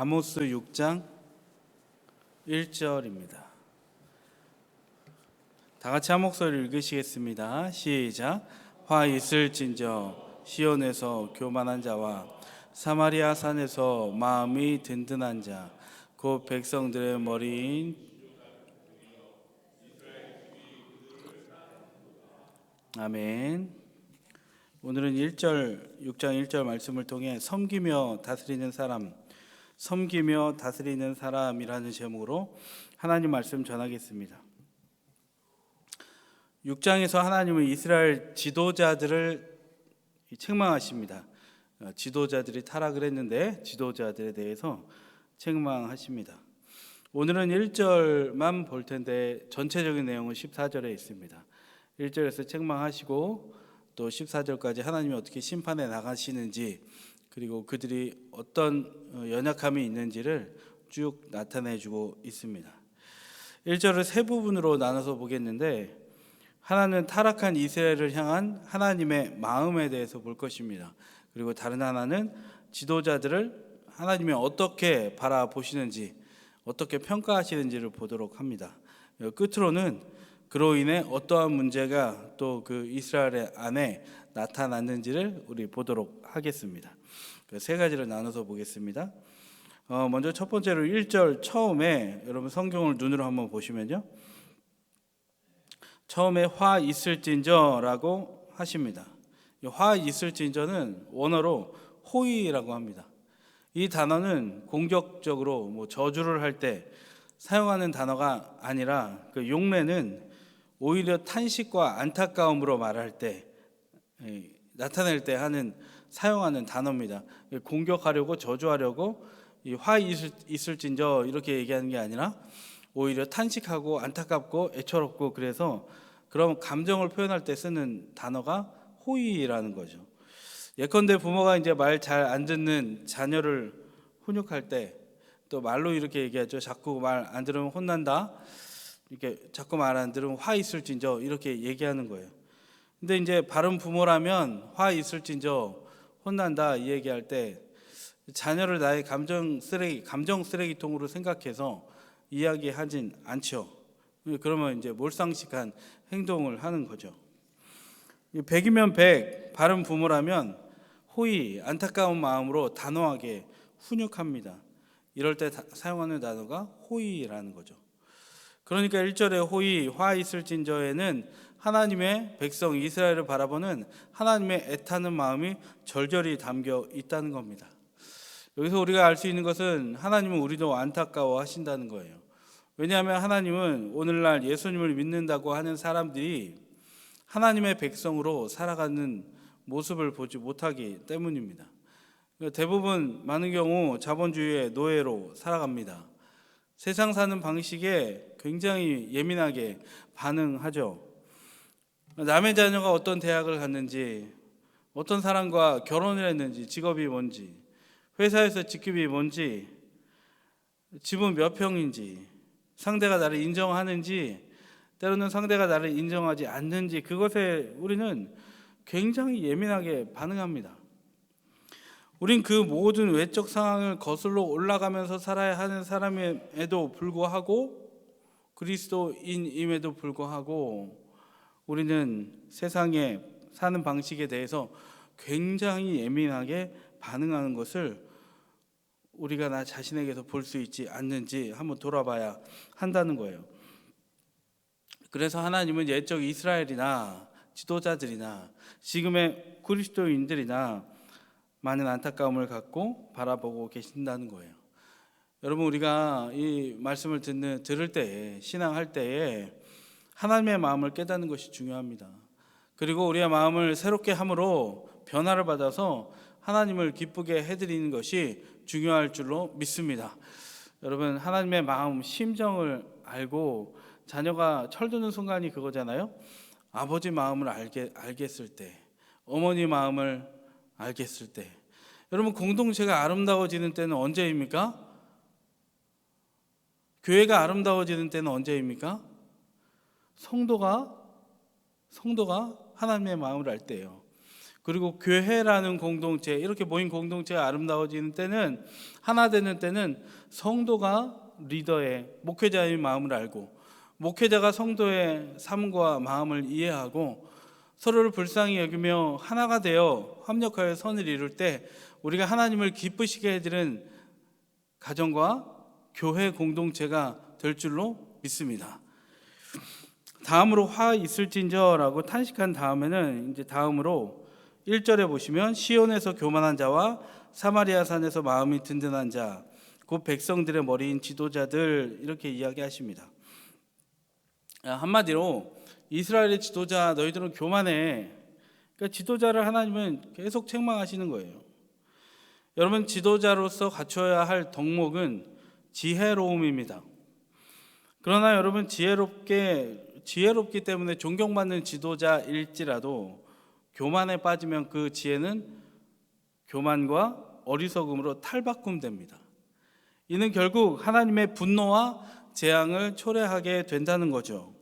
아모스 6장 1절입니다. 다 같이 한 목소리 읽으시겠습니다. 시작. 화 있을진저 시온에서 교만한 자와 사마리아 산에서 마음이 든든한 자 곧 백성들의 머리인 아멘. 오늘은 6장 1절 말씀을 통해 섬기며 다스리는 사람이라는 제목으로 하나님 말씀 전하겠습니다. 6장에서 하나님은 이스라엘 지도자들을 책망하십니다. 지도자들이 타락을 했는데 지도자들에 대해서 책망하십니다. 오늘은 1절만 볼 텐데 전체적인 내용은 14절에 있습니다. 1절에서 책망하시고 또 14절까지 하나님이 어떻게 심판해 나가시는지, 그리고 그들이 어떤 연약함이 있는지를 쭉 나타내주고 있습니다. 1절을 세 부분으로 나눠서 보겠는데, 하나는 타락한 이스라엘을 향한 하나님의 마음에 대해서 볼 것입니다. 그리고 다른 하나는 지도자들을 하나님이 어떻게 바라보시는지, 어떻게 평가하시는지를 보도록 합니다. 끝으로는 그로 인해 어떠한 문제가 또 그 이스라엘 안에 나타났는지를 우리 보도록 하겠습니다. 세 가지를 나눠서 보겠습니다. 먼저 첫 번째로 1절 처음에 여러분 성경을 눈으로 한번 보시면요, 처음에 화 있을진저라고 하십니다. 화 있을진저는 원어로 호의라고 합니다. 이 단어는 공격적으로 저주를 할 때 사용하는 단어가 아니라, 그 용례는 오히려 탄식과 안타까움으로 말할 때, 나타낼 때 사용하는 단어입니다. 공격하려고, 저주하려고 이 화 있을진저 이렇게 얘기하는 게 아니라 오히려 탄식하고 안타깝고 애처롭고, 그래서 그런 감정을 표현할 때 쓰는 단어가 호의라는 거죠. 예컨대 부모가 이제 말 잘 안 듣는 자녀를 훈육할 때 또 말로 이렇게 얘기하죠. 자꾸 말 안 들으면 혼난다. 이렇게 자꾸 말 안 들으면 화 있을진저 이렇게 얘기하는 거예요. 근데 이제 바른 부모라면 화 있을진저 혼난다 이 얘기할 때 자녀를 나의 감정 쓰레기통으로 생각해서 이야기하진 않죠. 그러면 이제 몰상식한 행동을 하는 거죠. 100이면 100, 바른 부모라면 호의, 안타까운 마음으로 단호하게 훈육합니다. 이럴 때 사용하는 단어가 호의라는 거죠. 그러니까 1절의 호의, 화 있을진저에는 하나님의 백성 이스라엘을 바라보는 하나님의 애타는 마음이 절절히 담겨 있다는 겁니다. 여기서 우리가 알 수 있는 것은 하나님은 우리도 안타까워 하신다는 거예요. 왜냐하면 하나님은 오늘날 예수님을 믿는다고 하는 사람들이 하나님의 백성으로 살아가는 모습을 보지 못하기 때문입니다. 대부분 많은 경우 자본주의의 노예로 살아갑니다. 세상 사는 방식에 굉장히 예민하게 반응하죠. 남의 자녀가 어떤 대학을 갔는지, 어떤 사람과 결혼을 했는지, 직업이 뭔지, 회사에서 직급이 뭔지, 집은 몇 평인지, 상대가 나를 인정하는지, 때로는 상대가 나를 인정하지 않는지, 그것에 우리는 굉장히 예민하게 반응합니다. 우린 그 모든 외적 상황을 거슬러 올라가면서 살아야 하는 사람임에도 불구하고, 그리스도인임에도 불구하고 우리는 세상에 사는 방식에 대해서 굉장히 예민하게 반응하는 것을 우리가 나 자신에게서 볼 수 있지 않는지 한번 돌아봐야 한다는 거예요. 그래서 하나님은 옛적 이스라엘이나 지도자들이나 지금의 그리스도인들이나 많은 안타까움을 갖고 바라보고 계신다는 거예요. 여러분, 우리가 이 말씀을 들을 때에, 신앙할 때에 하나님의 마음을 깨닫는 것이 중요합니다. 그리고 우리의 마음을 새롭게 함으로 변화를 받아서 하나님을 기쁘게 해드리는 것이 중요할 줄로 믿습니다. 여러분, 하나님의 마음, 심정을 알고 자녀가 철드는 순간이 그거잖아요. 아버지 마음을 알겠을 때, 어머니 마음을 알겠을 때, 여러분, 공동체가 아름다워지는 때는 언제입니까? 교회가 아름다워지는 때는 언제입니까? 성도가 하나님의 마음을 알 때예요. 그리고 교회라는 공동체, 이렇게 모인 공동체가 아름다워지는 때는, 하나 되는 때는 성도가 리더의, 목회자의 마음을 알고, 목회자가 성도의 삶과 마음을 이해하고 서로를 불쌍히 여기며 하나가 되어 합력하여 선을 이룰 때 우리가 하나님을 기쁘시게 해드리는 가정과 교회 공동체가 될 줄로 믿습니다. 다음으로 화 있을진저라고 탄식한 다음에는 이제 다음으로 1절에 보시면 시온에서 교만한 자와 사마리아 산에서 마음이 든든한 자, 곧 백성들의 머리인 지도자들, 이렇게 이야기하십니다. 한마디로 이스라엘의 지도자, 너희들은 교만해. 그러니까 지도자를 하나님은 계속 책망하시는 거예요. 여러분, 지도자로서 갖춰야 할 덕목은 지혜로움입니다. 그러나 여러분, 지혜롭기 때문에 존경받는 지도자일지라도 교만에 빠지면 그 지혜는 교만과 어리석음으로 탈바꿈됩니다. 이는 결국 하나님의 분노와 재앙을 초래하게 된다는 거죠.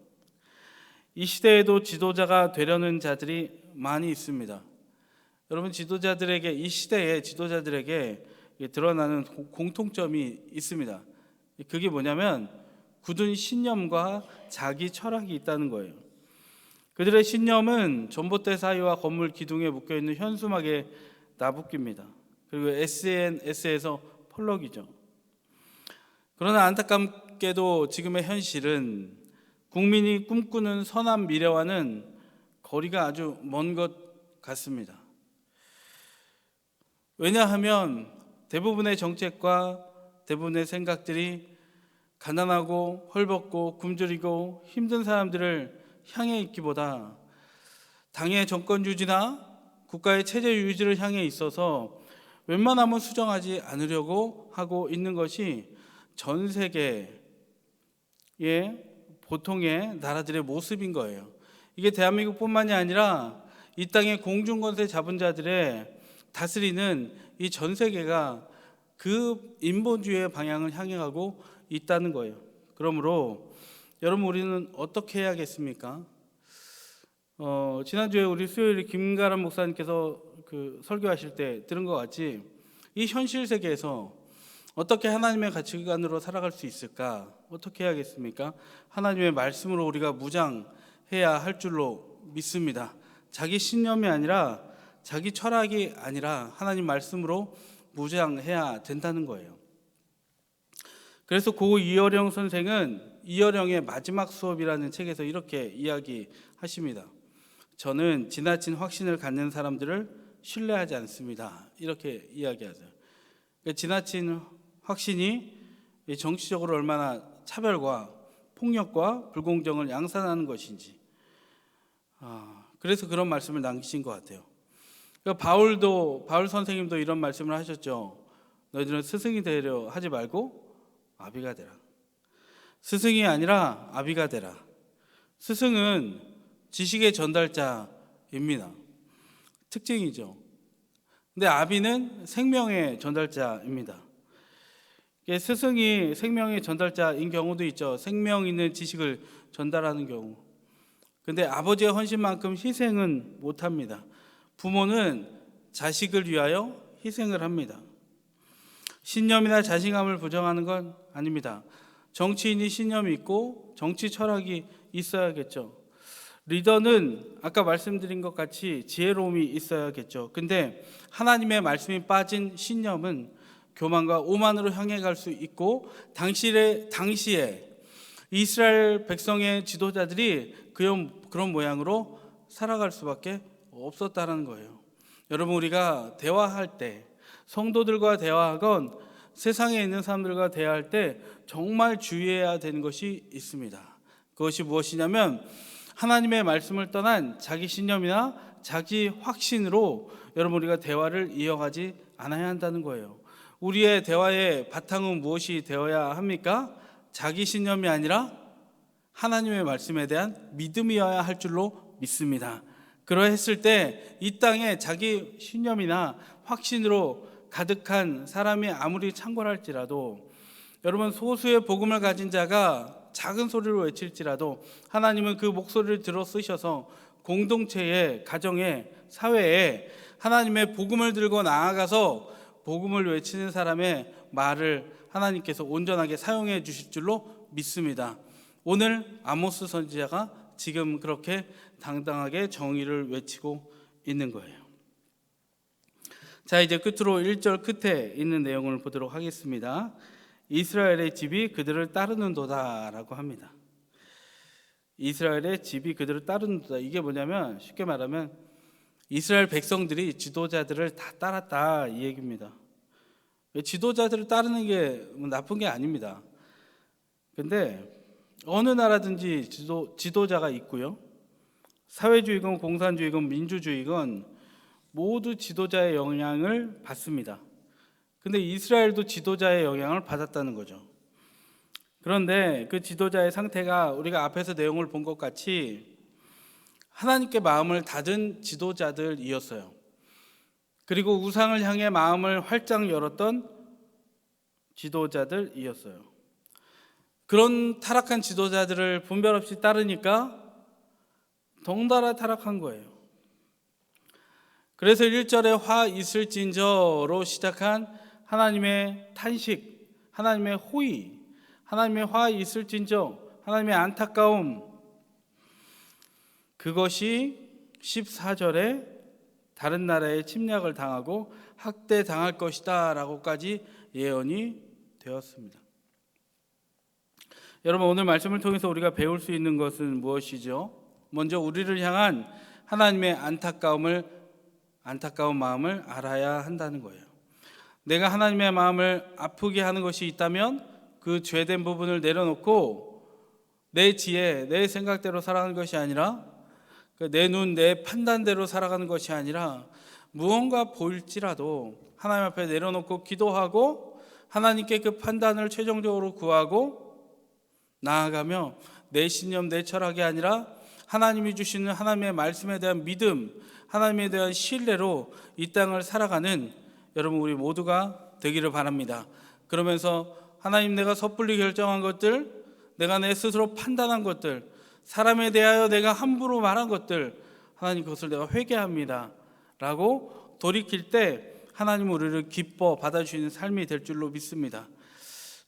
이 시대에도 지도자가 되려는 자들이 많이 있습니다. 여러분, 지도자들에게, 이 시대의 지도자들에게 드러나는 공통점이 있습니다. 그게 뭐냐면 굳은 신념과 자기 철학이 있다는 거예요. 그들의 신념은 전봇대 사이와 건물 기둥에 묶여있는 현수막에 나붙깁니다. 그리고 SNS에서 펄럭이죠. 그러나 안타깝게도 지금의 현실은 국민이 꿈꾸는 선한 미래와는 거리가 아주 먼 것 같습니다. 왜냐하면 대부분의 정책과 대부분의 생각들이 가난하고 헐벗고 굶주리고 힘든 사람들을 향해 있기보다 당의 정권 유지나 국가의 체제 유지를 향해 있어서 웬만하면 수정하지 않으려고 하고 있는 것이 전 세계의 보통의 나라들의 모습인 거예요. 이게 대한민국뿐만이 아니라 이 땅의 공중권세 잡은 자들의 다스리는 이 전 세계가 그 인본주의의 방향을 향해 가고 있다는 거예요. 그러므로 여러분, 우리는 어떻게 해야겠습니까? 지난주에 우리 수요일에 김가람 목사님께서 설교하실 때 들은 것 같이 이 현실 세계에서 어떻게 하나님의 가치관으로 살아갈 수 있을까? 어떻게 해야겠습니까? 하나님의 말씀으로 우리가 무장해야 할 줄로 믿습니다. 자기 신념이 아니라, 자기 철학이 아니라 하나님 말씀으로 무장해야 된다는 거예요. 그래서 고 이어령 선생은 이어령의 마지막 수업이라는 책에서 이렇게 이야기하십니다. 저는 지나친 확신을 갖는 사람들을 신뢰하지 않습니다. 이렇게 이야기하세요. 지나친 확신이 정치적으로 얼마나 차별과 폭력과 불공정을 양산하는 것인지, 그래서 그런 말씀을 남기신 것 같아요. 바울 선생님도 이런 말씀을 하셨죠. 너희들은 스승이 되려 하지 말고 아비가 되라. 스승이 아니라 아비가 되라. 스승은 지식의 전달자입니다. 특징이죠. 근데 아비는 생명의 전달자입니다. 스승이 생명의 전달자인 경우도 있죠. 생명 있는 지식을 전달하는 경우. 근데 아버지의 헌신만큼 희생은 못합니다. 부모는 자식을 위하여 희생을 합니다. 신념이나 자신감을 부정하는 건 아닙니다. 정치인이 신념이 있고 정치 철학이 있어야겠죠. 리더는 아까 말씀드린 것 같이 지혜로움이 있어야겠죠. 근데 하나님의 말씀이 빠진 신념은 교만과 오만으로 향해 갈 수 있고, 당시에 이스라엘 백성의 지도자들이 그런 모양으로 살아갈 수밖에 없었다는 거예요. 여러분, 우리가 대화할 때, 성도들과 대화하건 세상에 있는 사람들과 대화할 때 정말 주의해야 되는 것이 있습니다. 그것이 무엇이냐면 하나님의 말씀을 떠난 자기 신념이나 자기 확신으로 여러분, 우리가 대화를 이어가지 않아야 한다는 거예요. 우리의 대화의 바탕은 무엇이 되어야 합니까? 자기 신념이 아니라 하나님의 말씀에 대한 믿음이어야 할 줄로 믿습니다. 그러했을 때 이 땅에 자기 신념이나 확신으로 가득한 사람이 아무리 창궐할지라도, 여러분, 소수의 복음을 가진 자가 작은 소리로 외칠지라도 하나님은 그 목소리를 들어 쓰셔서 공동체의 가정에 사회에 하나님의 복음을 들고 나아가서 복음을 외치는 사람의 말을 하나님께서 온전하게 사용해 주실 줄로 믿습니다. 오늘 아모스 선지자가 지금 그렇게 당당하게 정의를 외치고 있는 거예요. 자, 이제 끝으로 1절 끝에 있는 내용을 보도록 하겠습니다. 이스라엘의 집이 그들을 따르는도다 라고 합니다. 이스라엘의 집이 그들을 따르는도다. 이게 뭐냐면 쉽게 말하면 이스라엘 백성들이 지도자들을 다 따랐다 이 얘기입니다. 지도자들을 따르는 게 나쁜 게 아닙니다. 근데 어느 나라든지 지도자가 있고요. 사회주의건 공산주의건 민주주의건 모두 지도자의 영향을 받습니다. 근데 이스라엘도 지도자의 영향을 받았다는 거죠. 그런데 그 지도자의 상태가 우리가 앞에서 내용을 본 것 같이 하나님께 마음을 닫은 지도자들이었어요. 그리고 우상을 향해 마음을 활짝 열었던 지도자들이었어요. 그런 타락한 지도자들을 분별 없이 따르니까 덩달아 타락한 거예요. 그래서 1절에 화 있을진저로 시작한 하나님의 탄식, 하나님의 호의, 하나님의 화 있을진저, 하나님의 안타까움, 그것이 14절에 다른 나라에 침략을 당하고 학대당할 것이다 라고까지 예언이 되었습니다. 여러분, 오늘 말씀을 통해서 우리가 배울 수 있는 것은 무엇이죠? 먼저 우리를 향한 하나님의 안타까운 마음을 알아야 한다는 거예요. 내가 하나님의 마음을 아프게 하는 것이 있다면 그 죄된 부분을 내려놓고 내 지혜, 내 생각대로 살아가는 것이 아니라 내 눈, 내 판단대로 살아가는 것이 아니라 무언가 보일지라도 하나님 앞에 내려놓고 기도하고 하나님께 그 판단을 최종적으로 구하고 나아가며 내 신념, 내 철학이 아니라 하나님이 주시는 하나님의 말씀에 대한 믿음, 하나님에 대한 신뢰로 이 땅을 살아가는 여러분 우리 모두가 되기를 바랍니다. 그러면서 하나님, 내가 섣불리 결정한 것들, 내가 내 스스로 판단한 것들, 사람에 대하여 내가 함부로 말한 것들, 하나님 그것을 내가 회개합니다 라고 돌이킬 때 하나님 우리를 기뻐 받아주시는 삶이 될 줄로 믿습니다.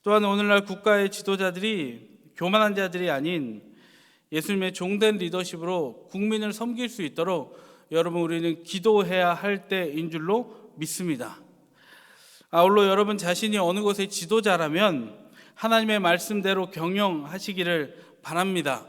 또한 오늘날 국가의 지도자들이 교만한 자들이 아닌 예수님의 종된 리더십으로 국민을 섬길 수 있도록 여러분 우리는 기도해야 할 때인 줄로 믿습니다. 아울러 여러분 자신이 어느 곳의 지도자라면 하나님의 말씀대로 경영하시기를 바랍니다.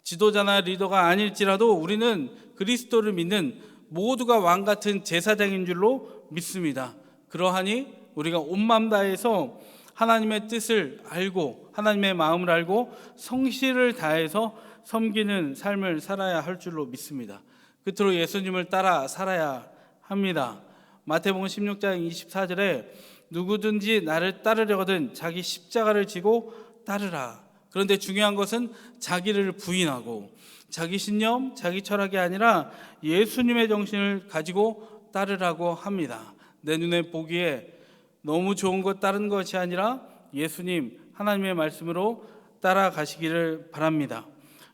지도자나 리더가 아닐지라도 우리는 그리스도를 믿는 모두가 왕 같은 제사장인 줄로 믿습니다. 그러하니 우리가 온 마음 다해서 하나님의 뜻을 알고 하나님의 마음을 알고 성실을 다해서 섬기는 삶을 살아야 할 줄로 믿습니다. 끝으로 예수님을 따라 살아야 합니다. 마태복음 16장 24절에 누구든지 나를 따르려거든 자기 십자가를 지고 따르라. 그런데 중요한 것은 자기를 부인하고 자기 신념, 자기 철학이 아니라 예수님의 정신을 가지고 따르라고 합니다. 내 눈에 보기에 너무 좋은 것 따르는 것이 아니라 예수님, 하나님의 말씀으로 따라가시기를 바랍니다.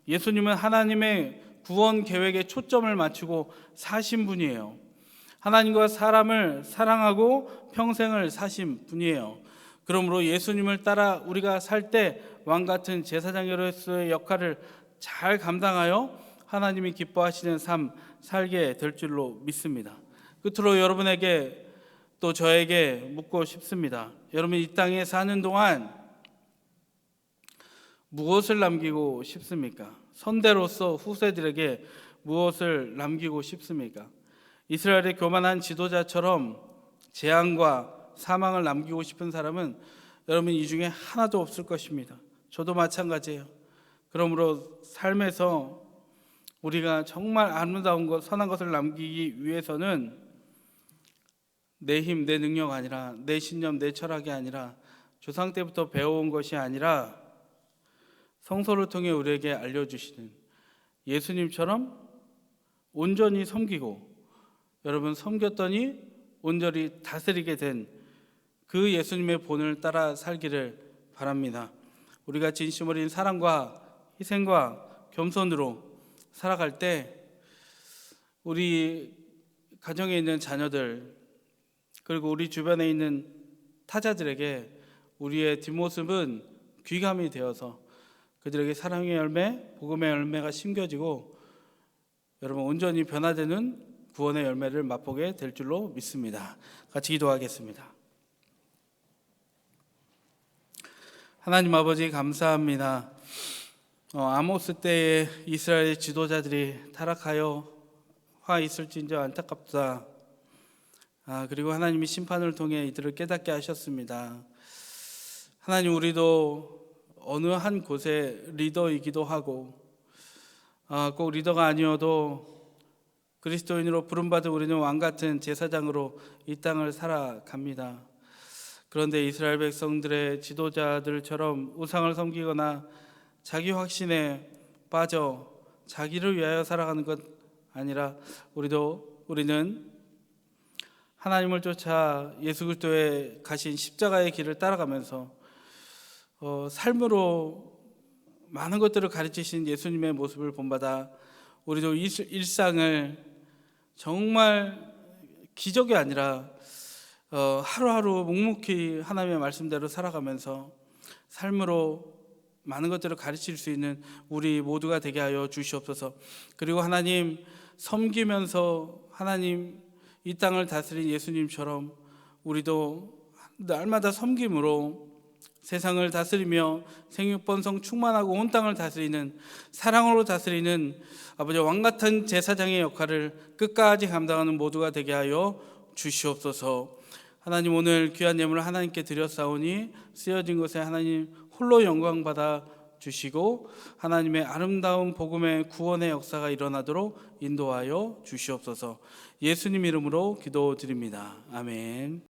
예수님은 하나님의 구원 계획에 초점을 맞추고 사신 분이에요. 하나님과 사람을 사랑하고 평생을 사신 분이에요. 그러므로 예수님을 따라 우리가 살 때 왕같은 제사장으로서의 역할을 잘 감당하여 하나님이 기뻐하시는 삶 살게 될 줄로 믿습니다. 끝으로 여러분에게 또 저에게 묻고 싶습니다. 여러분 이 땅에 사는 동안 무엇을 남기고 싶습니까? 선대로서 후세들에게 무엇을 남기고 싶습니까? 이스라엘의 교만한 지도자처럼 재앙과 사망을 남기고 싶은 사람은 여러분 이 중에 하나도 없을 것입니다. 저도 마찬가지예요. 그러므로 삶에서 우리가 정말 아름다운 것, 선한 것을 남기기 위해서는 내 힘, 내 능력 아니라 내 신념, 내 철학이 아니라 조상 때부터 배워온 것이 아니라 성서를 통해 우리에게 알려주시는 예수님처럼 온전히 섬기고 여러분 섬겼더니 온전히 다스리게 된 그 예수님의 본을 따라 살기를 바랍니다. 우리가 진심 어린 사랑과 희생과 겸손으로 살아갈 때 우리 가정에 있는 자녀들, 그리고 우리 주변에 있는 타자들에게 우리의 뒷모습은 귀감이 되어서 그들에게 사랑의 열매, 복음의 열매가 심겨지고 여러분 온전히 변화되는 구원의 열매를 맛보게 될 줄로 믿습니다. 같이 기도하겠습니다. 하나님 아버지 감사합니다. 아모스 때에 이스라엘 지도자들이 타락하여 화 있을진저 안타깝다. 그리고 하나님이 심판을 통해 이들을 깨닫게 하셨습니다. 하나님, 우리도 어느 한 곳의 리더이기도 하고 꼭 리더가 아니어도 그리스도인으로 부름받은 우리는 왕같은 제사장으로 이 땅을 살아갑니다. 그런데 이스라엘 백성들의 지도자들처럼 우상을 섬기거나 자기 확신에 빠져 자기를 위하여 살아가는 것 아니라 우리는 하나님을 쫓아 예수 그리스도의 가신 십자가의 길을 따라가면서 삶으로 많은 것들을 가르치신 예수님의 모습을 본받아 우리도 일상을 정말 기적이 아니라 하루하루 묵묵히 하나님의 말씀대로 살아가면서 삶으로 많은 것들을 가르칠 수 있는 우리 모두가 되게 하여 주시옵소서. 그리고 하나님, 섬기면서 하나님 이 땅을 다스린 예수님처럼 우리도 날마다 섬김으로 세상을 다스리며 생육번성 충만하고 온 땅을 다스리는, 사랑으로 다스리는 아버지 왕같은 제사장의 역할을 끝까지 감당하는 모두가 되게 하여 주시옵소서. 하나님, 오늘 귀한 예물을 하나님께 드렸사오니 쓰여진 것에 하나님 홀로 영광 받아 주시고 하나님의 아름다운 복음의 구원의 역사가 일어나도록 인도하여 주시옵소서. 예수님 이름으로 기도드립니다. 아멘.